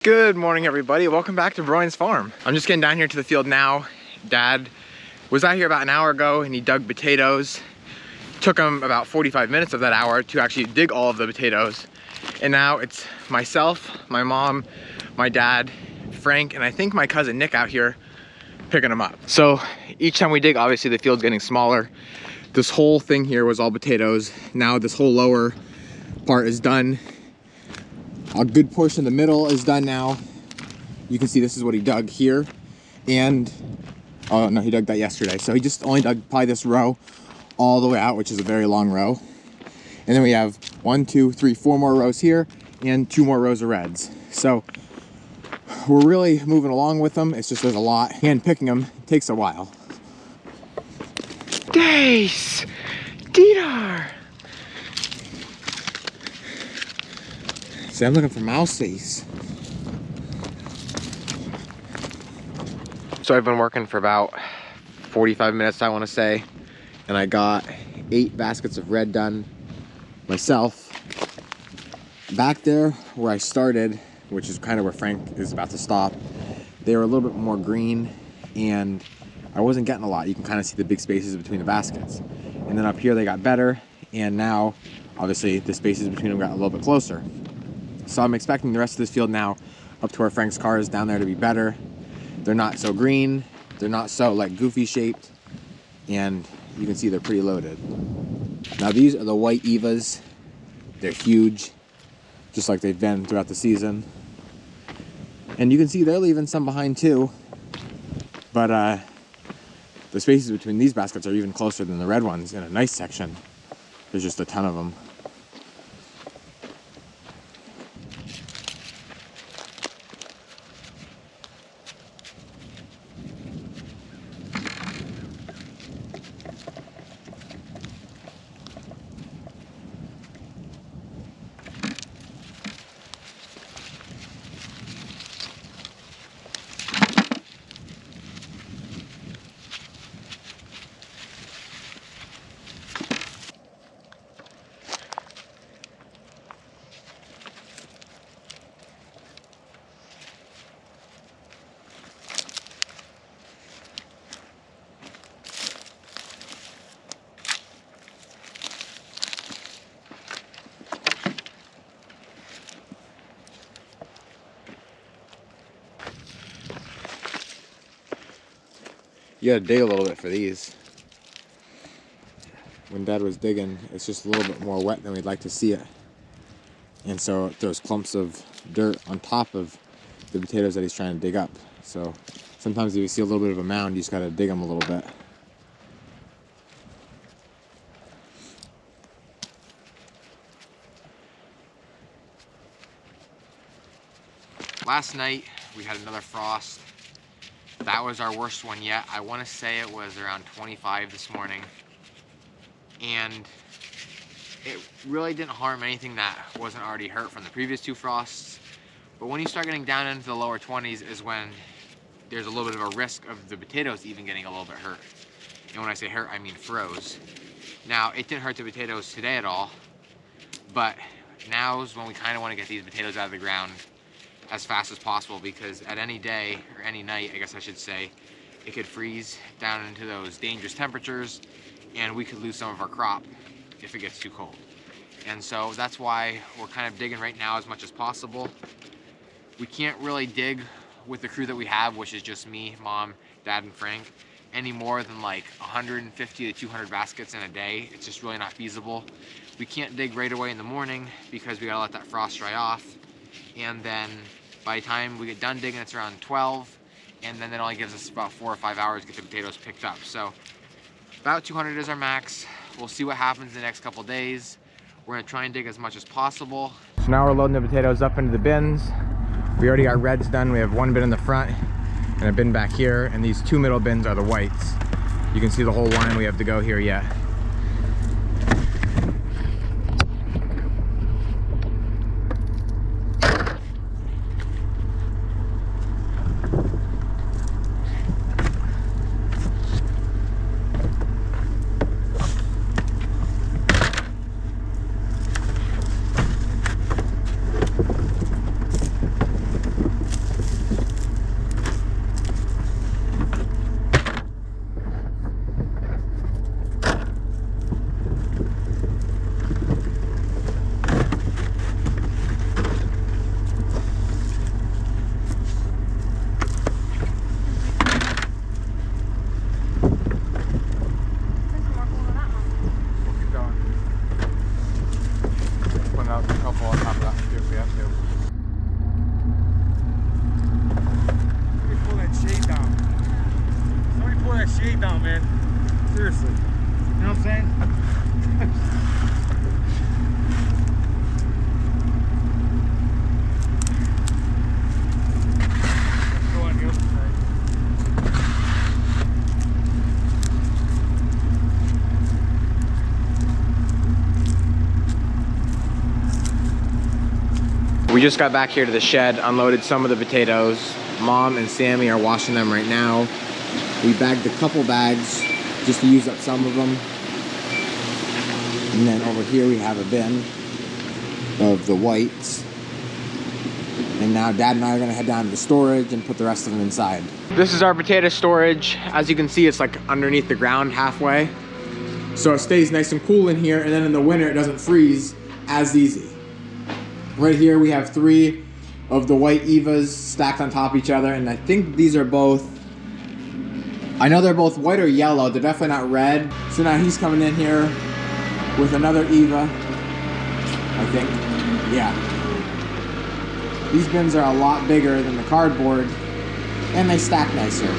Good morning, everybody. Welcome back to Broyans farm. I'm just getting down here to the field now. Dad was out here about an hour ago and he dug potatoes. Took him about 45 minutes of that hour to actually dig all of the potatoes. And now it's myself, my mom, my dad, Frank, and I think my cousin Nick out here picking them up. So each time we dig, obviously the field's getting smaller. This whole thing here was all potatoes. Now this whole lower part is done. A good portion of the middle is done now. You can see this is what he dug here. And, oh no, he dug that yesterday. So he just only dug probably this row all the way out, which is a very long row. And then we have 1, 2, 3, 4 more rows here and 2 more rows of reds. So we're really moving along with them. It's just there's a lot. Hand picking them takes a while. Dace! Didar! See, I'm looking for mousies. So I've been working for about 45 minutes, I want to say, and I got 8 baskets of red done myself. Back there where I started, which is kind of where Frank is about to stop, they were a little bit more green and I wasn't getting a lot. You can kind of see the big spaces between the baskets. And then up here they got better, and now obviously the spaces between them got a little bit closer. So I'm expecting the rest of this field now up to where Frank's car is down there to be better. They're not so green, they're not so like goofy shaped, and you can see they're pretty loaded. Now these are the white Evas. They're huge, just like they've been throughout the season. And you can see they're leaving some behind too, but the spaces between these baskets are even closer than the red ones in a nice section. There's just a ton of them. You gotta dig a little bit for these. When Dad was digging, it's just a little bit more wet than we'd like to see it. And so there's clumps of dirt on top of the potatoes that he's trying to dig up. So sometimes if you see a little bit of a mound, you just gotta dig them a little bit. Last night, we had another frost. That was our worst one yet. I want to say it was around 25 this morning. And it really didn't harm anything that wasn't already hurt from the previous 2 frosts. But when you start getting down into the lower 20s is when there's a little bit of a risk of the potatoes even getting a little bit hurt. And when I say hurt, I mean froze. Now, it didn't hurt the potatoes today at all, but now is when we kind of want to get these potatoes out of the ground as fast as possible, because at any day, or any night, I guess I should say, it could freeze down into those dangerous temperatures and we could lose some of our crop if it gets too cold. And so that's why we're kind of digging right now as much as possible. We can't really dig with the crew that we have, which is just me, Mom, Dad, and Frank, any more than like 150 to 200 baskets in a day. It's just really not feasible. We can't dig right away in the morning because we gotta let that frost dry off. And then by the time we get done digging, it's around 12, and then that only gives us about 4 or 5 hours to get the potatoes picked up. So about 200 is our max. We'll see what happens in the next couple days. We're gonna try and dig as much as possible. So now we're loading the potatoes up into the bins. We already got reds done. We have 1 bin in the front and a bin back here, and these 2 middle bins are the whites. You can see the whole line we have to go here yet. that shade down, man. Seriously. You know what I'm saying? Go on the other side. We just got back here to the shed, unloaded some of the potatoes. Mom and Sammy are washing them right now. We bagged a couple bags just to use up some of them. And then over here we have a bin of the whites. And now Dad and I are gonna head down to the storage and put the rest of them inside. This is our potato storage. As you can see, it's like underneath the ground halfway. So it stays nice and cool in here, and then in the winter it doesn't freeze as easy. Right here we have 3 of the white Evas stacked on top of each other, and I think these are both, I know they're both white or yellow, they're definitely not red. So now he's coming in here with another Eva, I think, yeah. These bins are a lot bigger than the cardboard, and they stack nicer.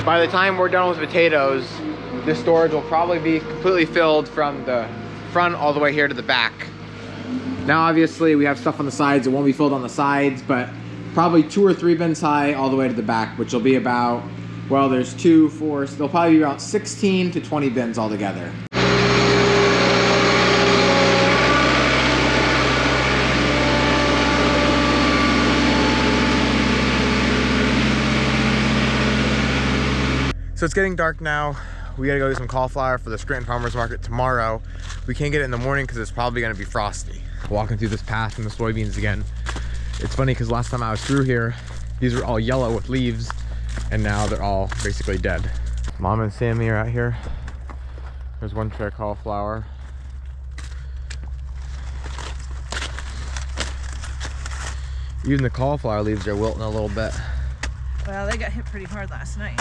By the time we're done with potatoes, this storage will probably be completely filled from the front all the way here to the back. Now obviously we have stuff on the sides, it won't be filled on the sides, but probably 2 or 3 bins high all the way to the back, which will be about, well, there's 2, 4, so there'll probably be about 16 to 20 bins altogether. So it's getting dark now. We gotta go get some cauliflower for the Scranton Farmers Market tomorrow. We can't get it in the morning because it's probably gonna be frosty. Walking through this path in the soybeans again. It's funny because last time I was through here, these were all yellow with leaves, and now they're all basically dead. Mom and Sammy are out here. There's 1 tray of cauliflower. Even the cauliflower leaves are wilting a little bit. Well, they got hit pretty hard last night.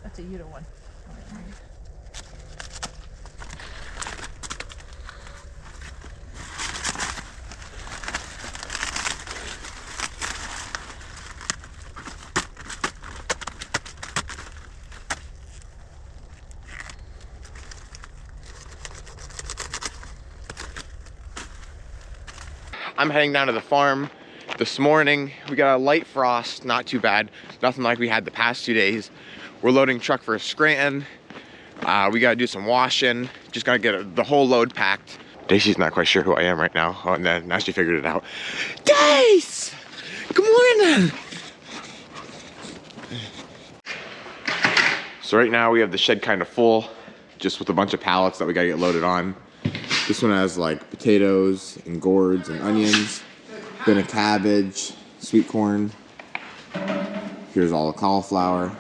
That's a Uta one. I'm heading down to the farm. This morning, we got a light frost, not too bad. Nothing like we had the past 2 days. We're loading truck for Scranton. We gotta do some washing. Just gotta get the whole load packed. Daisy's not quite sure who I am right now. Oh, and then now she figured it out. Dace! Good morning! So right now we have the shed kind of full, just with a bunch of pallets that we gotta get loaded on. This one has like potatoes and gourds and onions, then a cabbage, sweet corn. Here's all the cauliflower.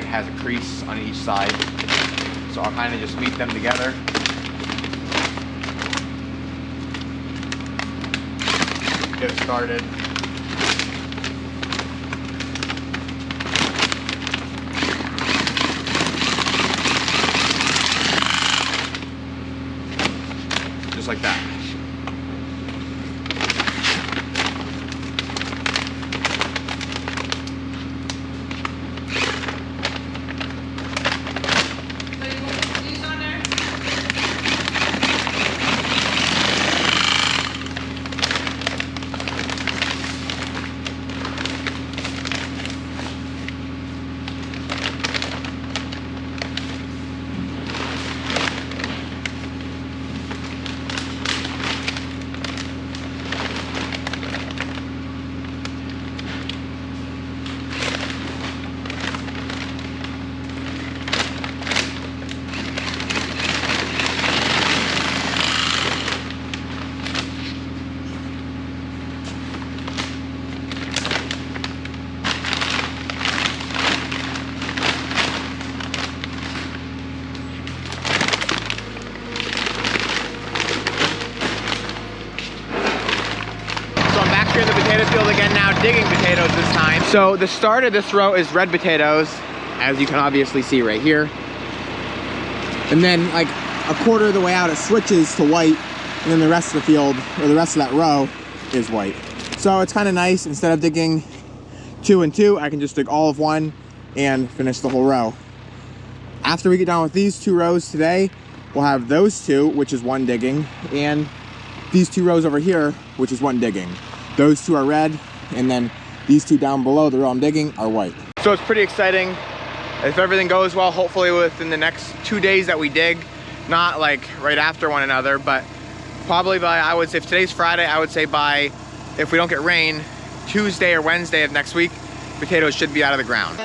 bag has a crease on each side. So I'll kind of just meet them together. Get started. Just like that. In the potato field again now, digging potatoes this time. So the start of this row is red potatoes, as you can obviously see right here. And then like a quarter of the way out it switches to white, and then the rest of the field, or the rest of that row, is white. So it's kind of nice. Instead of digging 2 and 2, I can just dig all of one and finish the whole row. After we get done with these 2 rows today, we'll have those 2, which is 1 digging, and these 2 rows over here, which is 1 digging. Those 2 are red, and then these 2 down below, the row I'm digging, are white. So it's pretty exciting. If everything goes well, hopefully within the next 2 days that we dig, not like right after one another, but probably by, I would say if today's Friday, I would say by, if we don't get rain, Tuesday or Wednesday of next week, potatoes should be out of the ground.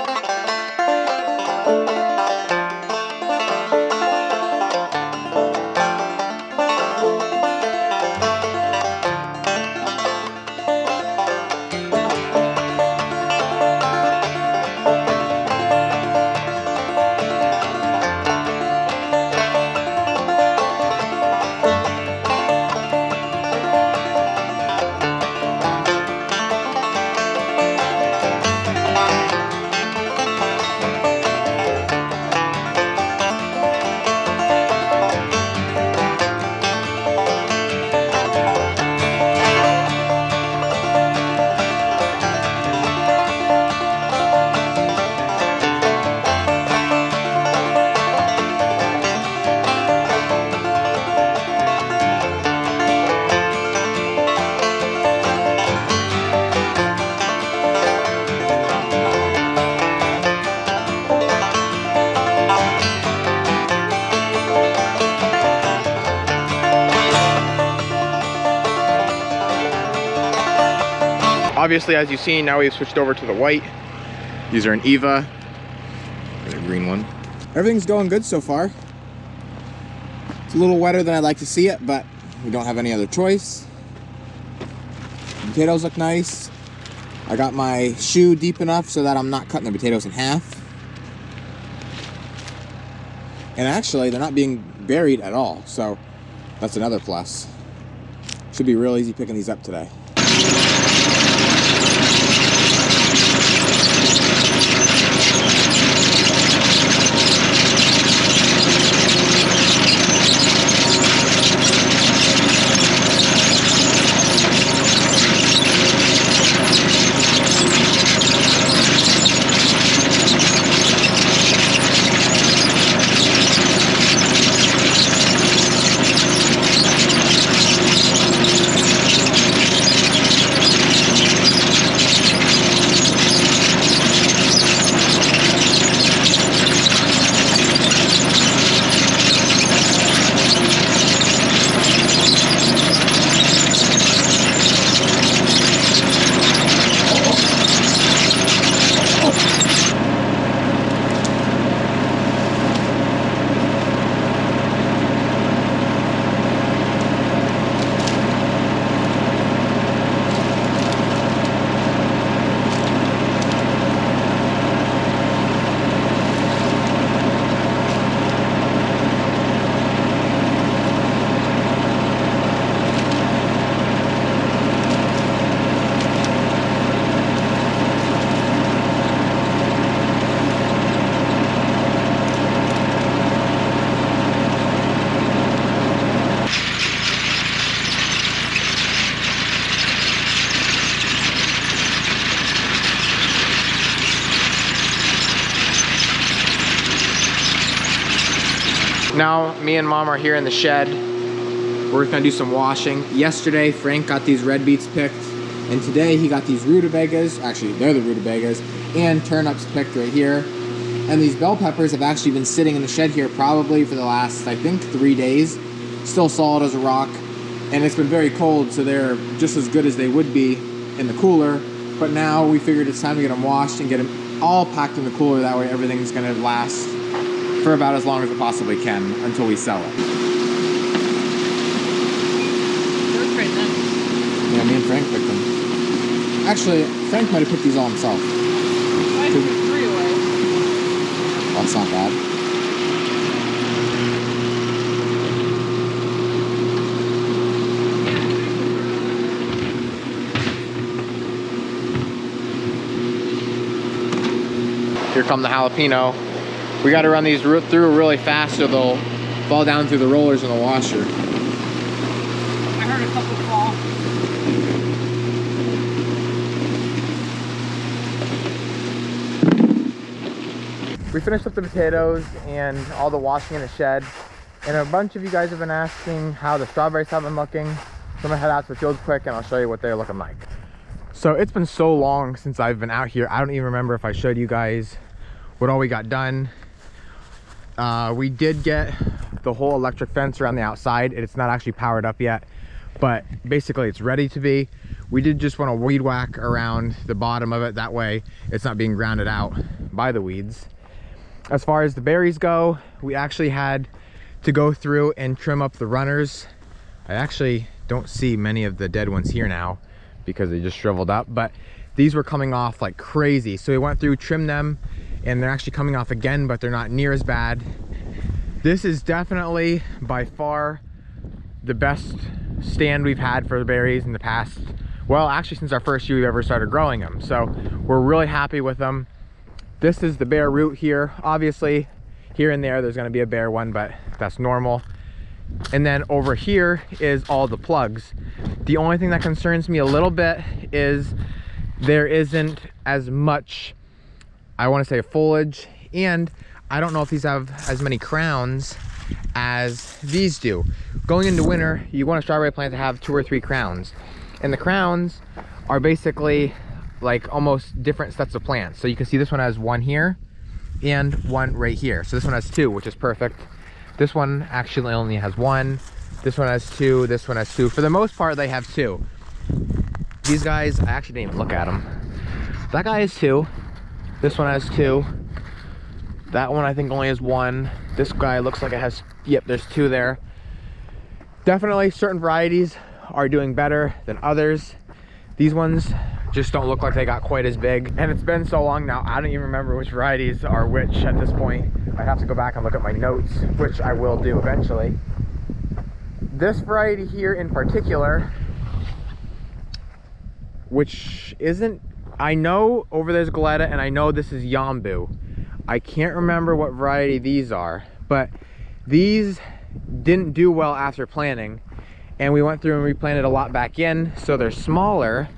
Obviously, as you've seen, now we've switched over to the white. These are an Eva, the green one. Everything's going good so far. It's a little wetter than I'd like to see it, but we don't have any other choice. The potatoes look nice. I got my shoe deep enough so that I'm not cutting the potatoes in half. And actually, they're not being buried at all, so that's another plus. Should be real easy picking these up today. Now, me and Mom are here in the shed. We're gonna do some washing. Yesterday, Frank got these red beets picked, and today he got these rutabagas. Actually, they're the rutabagas, and turnips picked right here. And these bell peppers have actually been sitting in the shed here probably for the last, I think, 3 days. Still solid as a rock. And it's been very cold, so they're just as good as they would be in the cooler. But now we figured it's time to get them washed and get them all packed in the cooler. That way everything's gonna last for about as long as it possibly can until we sell it. Those pretty nice. Yeah, me and Frank picked them. Actually, Frank might have picked these all himself. I threw 3 away. Well, that's not bad. Here come the jalapeno. We got to run these through really fast so they'll fall down through the rollers in the washer. I heard a couple fall. We finished up the potatoes and all the washing in the shed. And a bunch of you guys have been asking how the strawberries have been looking. So I'm gonna head out to the field quick and I'll show you what they're looking like. So it's been so long since I've been out here. I don't even remember if I showed you guys what all we got done. We did get the whole electric fence around the outside. It's not actually powered up yet, but basically it's ready to be. We did just want to weed whack around the bottom of it. That way it's not being grounded out by the weeds. As far as the berries go, we actually had to go through and trim up the runners. I actually don't see many of the dead ones here now because they just shriveled up, but these were coming off like crazy. So we went through, trimmed them, and they're actually coming off again, but they're not near as bad. This is definitely by far the best stand we've had for the berries in the past. Well, actually since our first year we've ever started growing them. So we're really happy with them. This is the bare root here. Obviously here and there's gonna be a bare one, but that's normal. And then over here is all the plugs. The only thing that concerns me a little bit is there isn't as much, I want to say, foliage, and I don't know if these have as many crowns as these do. Going into winter, you want a strawberry plant to have 2 or 3 crowns, and the crowns are basically like almost different sets of plants. So you can see this one has 1 here and 1 right here. So this one has 2, which is perfect. This one actually only has 1. This one has 2. This one has 2. For the most part, they have 2. These guys, I actually didn't even look at them. That guy has 2. This one has 2. That one I think only has 1. This guy looks like it has, yep, there's 2 there. Definitely certain varieties are doing better than others. These ones just don't look like they got quite as big. And it's been so long now, I don't even remember which varieties are which at this point. I have to go back and look at my notes, which I will do eventually. This variety here in particular, which isn't, I know over there's Goleta and I know this is Yambu. I can't remember what variety these are, but these didn't do well after planting. And we went through and replanted a lot back in, so they're smaller,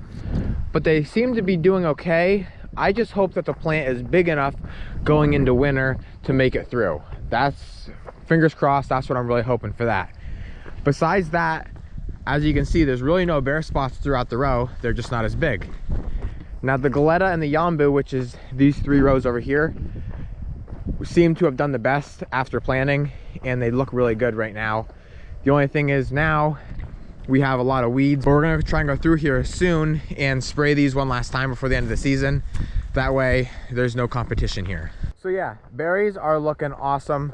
but they seem to be doing okay. I just hope that the plant is big enough going into winter to make it through. That's, fingers crossed, that's what I'm really hoping for that. Besides that, as you can see, there's really no bare spots throughout the row. They're just not as big. Now the Goleta and the Yambu, which is these 3 rows over here, seem to have done the best after planting, and they look really good right now. The only thing is now we have a lot of weeds, but we're gonna try and go through here soon and spray these one last time before the end of the season. That way there's no competition here. So yeah, berries are looking awesome.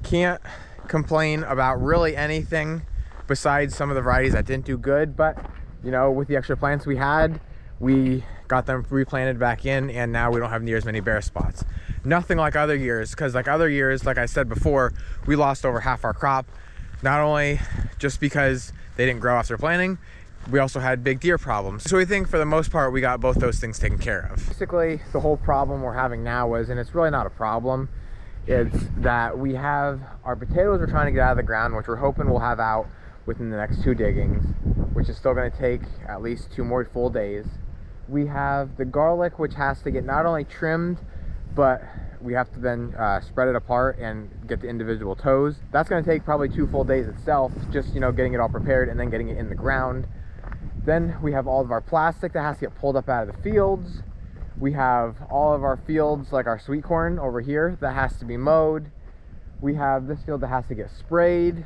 Can't complain about really anything besides some of the varieties that didn't do good, but you know, with the extra plants we had, we got them replanted back in, and now we don't have near as many bare spots. Nothing like other years, because like other years, like I said before, we lost over half our crop, not only just because they didn't grow after planting, we also had big deer problems. So we think for the most part we got both those things taken care of. Basically the whole problem we're having now is, and it's really not a problem, it's that we have our potatoes we're trying to get out of the ground, which we're hoping we'll have out within the next 2 diggings, which is still going to take at least 2 more full days. We have the garlic, which has to get not only trimmed, but we have to then spread it apart and get the individual tows. That's going to take probably 2 full days itself, just, you know, getting it all prepared and then getting it in the ground. Then we have all of our plastic that has to get pulled up out of the fields. We have all of our fields, like our sweet corn over here, that has to be mowed. We have this field that has to get sprayed.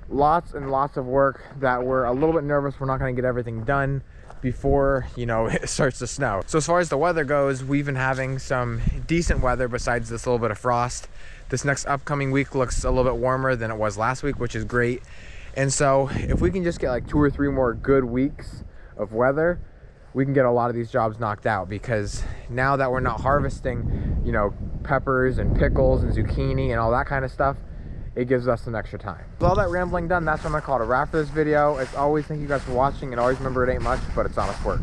Lots and lots of work that we're a little bit nervous we're not going to get everything done before, you know, it starts to snow. So as far as the weather goes, we've been having some decent weather besides this little bit of frost. This next upcoming week looks a little bit warmer than it was last week, which is great. And so if we can just get like 2 or 3 more good weeks of weather, we can get a lot of these jobs knocked out, because now that we're not harvesting, you know, peppers and pickles and zucchini and all that kind of stuff, it gives us some extra time. With all that rambling done, that's what I'm gonna call it a wrap for this video. As always, thank you guys for watching, and always remember, it ain't much, but it's honest work.